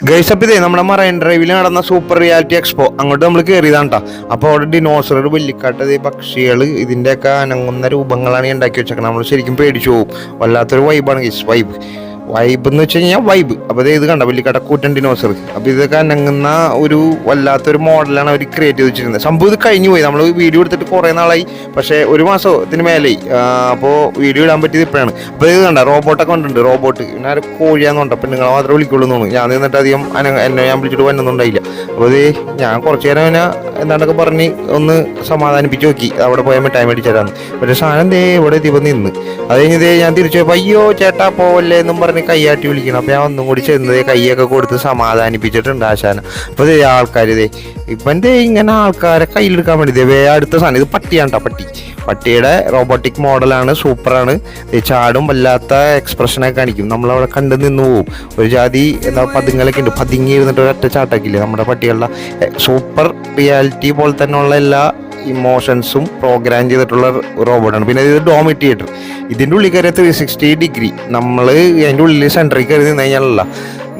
Guys അപ്പം ഇതേ നമ്മുടെ മറൈൻ ഡ്രൈവിൽ നടന്ന സൂപ്പർ റിയാലിറ്റി എക്സ്പോ അങ്ങോട്ട് നമ്മൾ കയറിയതാണ് കേട്ടോ. അപ്പോൾ അവിടെ ഡിനോസർ, വെള്ളിക്കാട്ട്, പക്ഷികൾ, ഇതിൻ്റെയൊക്കെ അനങ്ങുന്ന രൂപങ്ങളാണ് ഉണ്ടാക്കി വെച്ചേക്കുന്നത്. നമ്മൾ ശരിക്കും പേടിച്ചു പോകും. വല്ലാത്തൊരു വൈബാണ് ഗൈസ്. വൈബ് എന്ന് വെച്ച് കഴിഞ്ഞാൽ വൈബ്. അപ്പോൾ ഇത് കണ്ട വെള്ളിക്കടക്കൂറ്റൻ ഡിനോസർ. അപ്പോൾ ഇതൊക്കെ അനങ്ങുന്ന ഒരു വല്ലാത്തൊരു മോഡലാണ് അവർ ക്രിയേറ്റ് ചെയ്ത് വെച്ചിരുന്നത്. സംഭവം ഇത് കഴിഞ്ഞു പോയി. നമ്മൾ വീഡിയോ എടുത്തിട്ട് കുറേ നാളായി, പക്ഷേ ഒരു മാസത്തിന് മേലെയായി. അപ്പോൾ വീഡിയോ ഇടാൻ പറ്റിയത് ഇപ്പോഴാണ്. അപ്പോൾ ഇത് കണ്ട റോബോട്ടൊക്കെ ഉണ്ട്. റോബോട്ട് പിന്നെ ആരും കോഴിയാന്നുണ്ട്. അപ്പം നിങ്ങളെ മാത്രമേ വിളിക്കുള്ളൂ എന്ന് തോന്നുന്നു. ഞാൻ നിന്നിട്ട് അധികം എന്നെ ഞാൻ വിളിച്ചിട്ട് വന്നൊന്നുണ്ടായില്ല. അപ്പോൾ ഇത് ഞാൻ കുറച്ച് നേരം അവനെ എന്താണ്ടൊക്കെ പറഞ്ഞ് ഒന്ന് സമാധാനിപ്പിച്ച് നോക്കി. അവിടെ പോയാൽ മിഠായി മേടിച്ചേരാന്ന്. പക്ഷേ സാധനം ദേ ഇവിടെ എത്തിയപ്പോൾ നിന്ന്. അത് കഴിഞ്ഞ് ഞാൻ തിരിച്ചു പോയപ്പോൾ അയ്യോ ചേട്ടാ പോവല്ലേ എന്നും പറഞ്ഞ് കൈയാട്ടി വിളിക്കണം. അപ്പോൾ ഞാൻ ഒന്നും കൂടി ചെന്നത് കൈയൊക്കെ കൊടുത്ത് സമാധാനിപ്പിച്ചിട്ടുണ്ട് ആശാനം. അപ്പോൾ ഇതേ ആൾക്കാർ ഇപ്പം ഇങ്ങനെ ആൾക്കാരെ കയ്യിലെടുക്കാൻ വേണ്ടി അടുത്ത സാധനം ഇത് പട്ടിയാണ് കേട്ടോ. പട്ടിയുടെ റോബോട്ടിക് മോഡലാണ്, സൂപ്പറാണ്. ചാടും വല്ലാത്ത എക്സ്പ്രഷനൊക്കെ കാണിക്കും. നമ്മളവിടെ കണ്ടു നിന്ന് പോവും. ഒരു ജാതി എന്താ പതുങ്ങലൊക്കെ ഉണ്ട്. പതുങ്ങി ഇരുന്നിട്ട് ഒരൊറ്റ ചാട്ടാക്കില്ലേ നമ്മുടെ പട്ടികളുടെ. സൂപ്പർ റിയാലിറ്റി പോലെ തന്നെ ഉള്ള എല്ലാ ഇമോഷൻസും പ്രോഗ്രാം ചെയ്തിട്ടുള്ള റോബോട്ടാണ്. പിന്നെ ഇത് ഡോമി തിയേറ്റർ. ഇതിൻ്റെ ഉള്ളിൽ കയറിയ 360 ഡിഗ്രി നമ്മൾ അതിൻ്റെ ഉള്ളിൽ സെൻറ്ററിൽ കയറി നിന്ന് കഴിഞ്ഞാലല്ല,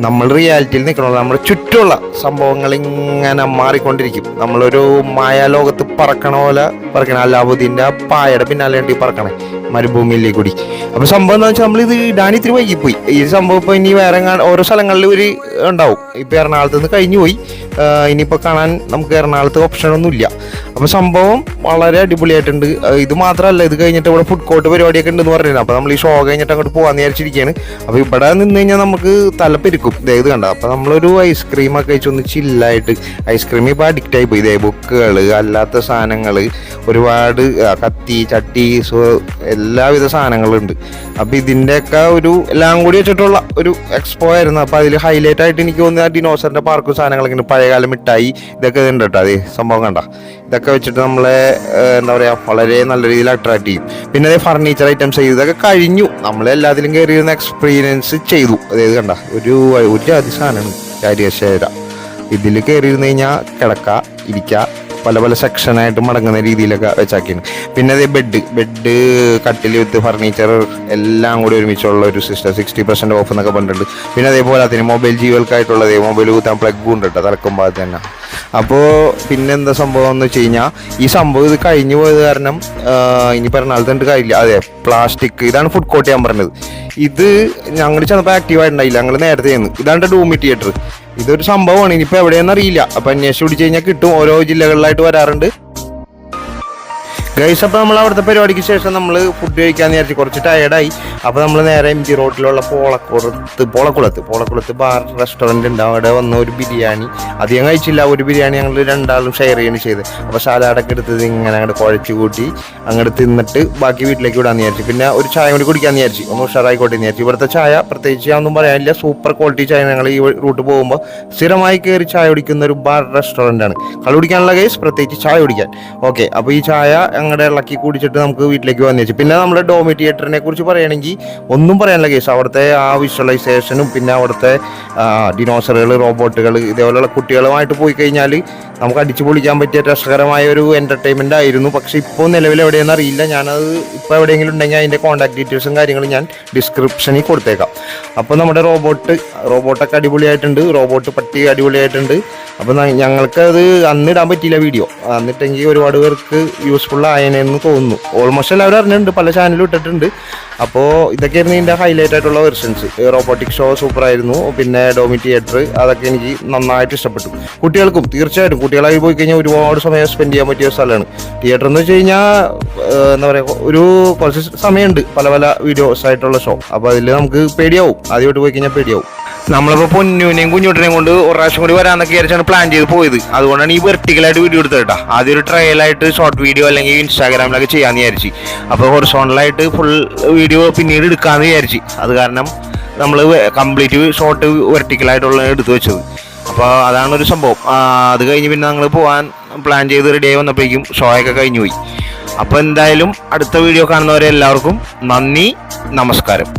നമ്മൾ റിയാലിറ്റിയിൽ നിൽക്കണമല്ലോ. നമ്മുടെ ചുറ്റുമുള്ള സംഭവങ്ങൾ ഇങ്ങനെ മാറിക്കൊണ്ടിരിക്കും. നമ്മളൊരു മായാലോകത്ത് പറക്കണ പോലെ പറക്കണം. അലാവുദ്ദീൻ്റെ പായയുടെ പിന്നാലെ വേണ്ടി പറക്കണേ മരുഭൂമിയിലേക്ക് കൂടി. അപ്പോൾ സംഭവം എന്താ വെച്ചാൽ നമ്മളിത് ഇടാൻ ഇത്തിരി വൈകിപ്പോയി. ഈ സംഭവം ഇപ്പോൾ ഇനി വേറെ ഓരോ സ്ഥലങ്ങളിൽ ഒരു ഉണ്ടാവും. ഇപ്പോൾ എറണാകുളത്ത് നിന്ന് കഴിഞ്ഞു പോയി. ഇനിയിപ്പോൾ കാണാൻ നമുക്ക് എറണാകുളത്ത് ഓപ്ഷനൊന്നുമില്ല. അപ്പോൾ സംഭവം വളരെ അടിപൊളിയായിട്ടുണ്ട്. ഇത് മാത്രമല്ല, ഇത് കഴിഞ്ഞിട്ട് ഇവിടെ ഫുഡ് കോർട്ട് പരിപാടിയൊക്കെ ഉണ്ടെന്ന് പറഞ്ഞിരുന്നു. അപ്പോൾ നമ്മൾ ഈ ഷോ കഴിഞ്ഞിട്ട് അങ്ങോട്ട് പോകാൻ വിചാരിച്ചിരിക്കുകയാണ്. അപ്പോൾ ഇവിടെ നിന്ന് കഴിഞ്ഞാൽ നമുക്ക് തലപ്പെരിക്കും. ഇത് കണ്ട. അപ്പോൾ നമ്മളൊരു ഐസ്ക്രീമൊക്കെ കഴിച്ചൊന്ന് ചില്ലായിട്ട്, ഐസ്ക്രീം ഇപ്പോൾ അഡിക്റ്റായി പോയി. ഇതേ ബുക്കുകൾ, അല്ലാത്ത സാധനങ്ങൾ, ഒരുപാട് കത്തി, ചട്ടി, എല്ലാവിധ സാധനങ്ങളുണ്ട്. അപ്പോൾ ഇതിൻ്റെയൊക്കെ ഒരു എല്ലാം കൂടി വെച്ചിട്ടുള്ള ഒരു എക്സ്പോ ആയിരുന്നു. അപ്പോൾ അതിൽ ഹൈലൈറ്റ് ആയിട്ട് എനിക്ക് തോന്നുന്നത് ഡിനോസറിൻ്റെ പാർക്കും സാധനങ്ങളൊക്കെ ഉണ്ട്. പഴയകാല മിഠായി ഇതൊക്കെ ഉണ്ട് കേട്ടോ. അതേ സംഭവം കണ്ട. ഇതൊക്കെ വെച്ചിട്ട് നമ്മളെ എന്താ പറയുക വളരെ നല്ല രീതിയിൽ അട്രാക്ട് ചെയ്യും. പിന്നെ അതേ ഫർണിച്ചർ ഐറ്റംസ് ഇതൊക്കെ കഴിഞ്ഞു. നമ്മളെല്ലാത്തിലും കയറിയിരുന്ന എക്സ്പീരിയൻസ് ചെയ്തു. അതായത് കണ്ട ഒരു ജാതി സാധനമാണ് കാര്യശേര. ഇതിൽ കയറിയിരുന്ന് കഴിഞ്ഞാൽ കിടക്ക, ഇരിക്കുക, പല സെക്ഷനായിട്ട് മടങ്ങുന്ന രീതിയിലൊക്കെ വെച്ചാക്കിയാണ്. പിന്നെ അതേ ബെഡ് കട്ടിൽ വിത്ത് ഫർണിച്ചർ എല്ലാം കൂടി ഒരുമിച്ചുള്ള ഒരു സിസ്റ്റം. 60% ഓഫ് എന്നൊക്കെ പറഞ്ഞിട്ടുണ്ട്. പിന്നെ അതേപോലെ അതിന് മൊബൈൽ ജീവികൾക്കായിട്ടുള്ളത് മൊബൈൽ കുത്താൻ പ്ലഗ് ഉണ്ട് കേട്ടോ തലക്കുമ്പോൾ തന്നെ. അപ്പോൾ പിന്നെന്താ സംഭവം എന്ന് വെച്ച് കഴിഞ്ഞാൽ ഈ സംഭവം ഇത് കഴിഞ്ഞു പോയത് കാരണം ഇനി പറഞ്ഞാൽ കാര്യമില്ല. അതെ പ്ലാസ്റ്റിക് ഇതാണ് ഫുഡ് കോർട്ട് ഞാൻ പറഞ്ഞത്. ഇത് ഞങ്ങൾ ചെന്നപ്പോൾ ആക്റ്റീവായിട്ടുണ്ടായില്ല. ഞങ്ങൾ നേരത്തെ ചെയ്യുന്നു. ഇതാണ് ഡൂമി തിയേറ്റർ. ഇതൊരു സംഭവമാണ്. ഇനിയിപ്പോൾ എവിടെയെന്ന് അറിയില്ല. അപ്പം അന്വേഷിച്ച് പിടിച്ച് കഴിഞ്ഞാൽ കിട്ടും. ഓരോ ജില്ലകളിലായിട്ട് വരാറുണ്ട് ഗൈസ്. അപ്പോൾ നമ്മൾ അവിടുത്തെ പരിപാടിക്ക് ശേഷം നമ്മൾ ഫുഡ് കഴിക്കാമെന്ന് വിചാരിച്ചു. കുറച്ച് ടയർഡായി. അപ്പോൾ നമ്മൾ നേരെ MG റോഡിലുള്ള പോളക്കുളത്ത് ബാർ റെസ്റ്റോറൻറ്റ് ഉണ്ട്. അവിടെ വന്ന ഒരു ബിരിയാണി അധികം കഴിച്ചില്ല. ഒരു ബിരിയാണി ഞങ്ങൾ രണ്ടാളും ഷെയർ ചെയ്യാണ് ചെയ്ത്. അപ്പോൾ സാലാഡൊക്കെ എടുത്തത് ഇങ്ങനെ അങ്ങോട്ട് കുഴച്ച് കൂട്ടി അങ്ങോട്ട് തിന്നിട്ട് ബാക്കി വീട്ടിലേക്ക് വിടാമെന്ന് വിചാരിച്ചു. പിന്നെ ഒരു ചായ കൂടി കുടിക്കാമെന്ന് വിചാരിച്ചു. ഒന്ന് ഉഷാറായിക്കോട്ടെ എന്ന് വിചാരിച്ചു. ഇവിടുത്തെ ചായ പ്രത്യേകിച്ച് ഒന്നും പറയാനില്ല. സൂപ്പർ ക്വാളിറ്റി ചായ. ഞങ്ങൾ ഈ റൂട്ട് പോകുമ്പോൾ സ്ഥിരമായി കയറി ചായ കുടിക്കുന്ന ഒരു ബാർ റെസ്റ്റോറൻ്റാണ്. കളി കുടിക്കാനുള്ള ഗൈസ്, പ്രത്യേകിച്ച് ചായ കുടിക്കാൻ. ഓക്കെ, അപ്പോൾ ഈ ചായ അങ്ങടെ ഇളക്കി കുടിച്ചിട്ട് നമുക്ക് വീട്ടിലേക്ക് വന്നു വെച്ചു. പിന്നെ നമ്മുടെ ഡോമി തിയേറ്ററിനെ കുറിച്ച് പറയുകയാണെങ്കിൽ ഒന്നും പറയാനുള്ള കേസ്. അവിടുത്തെ ആ വിഷ്വലൈസേഷനും പിന്നെ അവിടുത്തെ ഡിനോസറുകൾ, റോബോട്ടുകൾ, ഇതേപോലെയുള്ള കുട്ടികളുമായിട്ട് പോയി കഴിഞ്ഞാൽ നമുക്ക് അടിച്ചു പൊളിക്കാൻ പറ്റിയ രസകരമായ ഒരു എൻ്റർടൈൻമെൻ്റ് ആയിരുന്നു. പക്ഷേ ഇപ്പോൾ നിലവിൽ എവിടെയെന്ന് അറിയില്ല. ഞാനത് ഇപ്പോൾ എവിടെയെങ്കിലും ഉണ്ടെങ്കിൽ അതിൻ്റെ കോൺടാക്ട് ഡീറ്റെയിൽസും കാര്യങ്ങളും ഞാൻ ഡിസ്ക്രിപ്ഷനിൽ കൊടുത്തേക്കാം. അപ്പോൾ നമ്മുടെ റോബോട്ടൊക്കെ അടിപൊളിയായിട്ടുണ്ട്. റോബോട്ട് പട്ടി അടിപൊളിയായിട്ടുണ്ട്. അപ്പോൾ ഞങ്ങൾക്കത് അന്നിടാൻ പറ്റിയില്ല വീഡിയോ. എന്നിട്ടെങ്കിൽ ഒരുപാട് പേർക്ക് യൂസ്ഫുൾ ആയനെന്ന് തോന്നുന്നു. ഓൾമോസ്റ്റ് എല്ലാവരും അറിഞ്ഞിട്ടുണ്ട്, പല ചാനലും ഇട്ടിട്ടുണ്ട്. അപ്പോൾ ഇതൊക്കെയായിരുന്നു ഇതിൻ്റെ ഹൈലൈറ്റ് ആയിട്ടുള്ള വെർഷൻസ്. റോബോട്ടിക് ഷോ സൂപ്പറായിരുന്നു. പിന്നെ ഡോമി തിയേറ്റർ അതൊക്കെ എനിക്ക് നന്നായിട്ട് ഇഷ്ടപ്പെട്ടു. കുട്ടികൾക്കും തീർച്ചയായിട്ടും കുട്ടികളായി പോയി കഴിഞ്ഞാൽ ഒരുപാട് സമയം സ്പെൻഡ് ചെയ്യാൻ പറ്റിയ സ്ഥലമാണ് തിയേറ്റർ എന്ന് വെച്ച് കഴിഞ്ഞാൽ. എന്താ പറയുക, ഒരു കുറച്ച് സമയമുണ്ട് പല വീഡിയോസ് ആയിട്ടുള്ള ഷോ. അപ്പോൾ അതിൽ നമുക്ക് പേടിയാവും. ആദ്യമായിട്ട് പോയി കഴിഞ്ഞാൽ പേടിയാവും. നമ്മളിപ്പോൾ പൊന്നൂനെയും കുഞ്ഞുട്ടിനെയും കൊണ്ട് ഒരു പ്രാവശ്യം കൂടി വരാമെന്നൊക്കെ വിചാരിച്ചാണ് പ്ലാൻ ചെയ്ത് പോയത്. അതുകൊണ്ടാണ് ഈ വെർട്ടിക്കലായിട്ട് വീഡിയോ എടുത്തത് കേട്ടോ. ആദ്യം ഒരു ട്രയലായിട്ട് ഷോർട്ട് വീഡിയോ അല്ലെങ്കിൽ ഇൻസ്റ്റാഗ്രാമിലൊക്കെ ചെയ്യാമെന്ന് വിചാരിച്ചു. അപ്പോൾ ഹൊറിസോണ്ടലായിട്ട് ഫുൾ വീഡിയോ പിന്നീട് എടുക്കാമെന്ന് വിചാരിച്ചു. അത് കാരണം നമ്മൾ കംപ്ലീറ്റ് ഷോർട്ട് വെർട്ടിക്കലായിട്ടുള്ള എടുത്തു വെച്ചത്. അപ്പോൾ അതാണൊരു സംഭവം. അത് കഴിഞ്ഞ് പിന്നെ ഞങ്ങൾ പോകാൻ പ്ലാൻ ചെയ്ത് റെഡിയായി വന്നപ്പോഴേക്കും ഷോയൊക്കെ കഴിഞ്ഞു പോയി. അപ്പോൾ എന്തായാലും അടുത്ത വീഡിയോ കാണുന്നവരെ എല്ലാവർക്കും നന്ദി, നമസ്കാരം.